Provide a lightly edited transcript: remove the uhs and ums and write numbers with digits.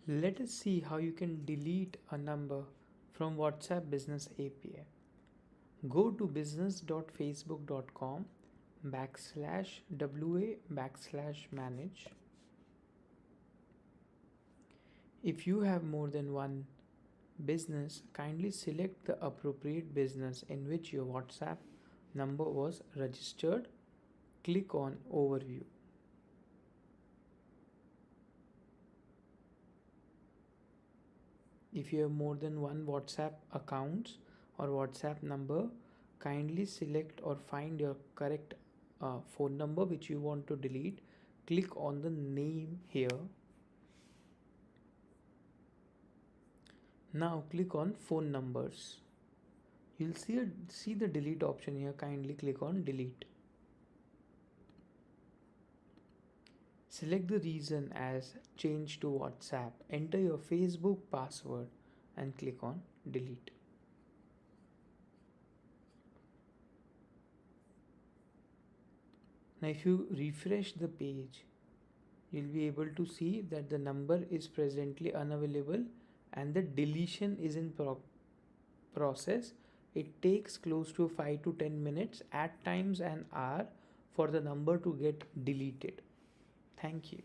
Let us see how you can delete a number from WhatsApp Business API. Go to business.facebook.com /WA/manage. If you have more than one business, kindly select the appropriate business in which your WhatsApp number was registered. Click on Overview. If you have more than one WhatsApp accounts or WhatsApp number, kindly select or find your correct phone number which you want to delete. Click on the name here. Now click on phone numbers. You'll see the delete option here. Kindly click on delete. Select the reason as change to WhatsApp. Enter your Facebook password and click on delete. Now if you refresh the page, you'll be able to see that the number is presently unavailable and the deletion is in process. It takes close to 5 to 10 minutes, at times an hour, for the number to get deleted. Thank you.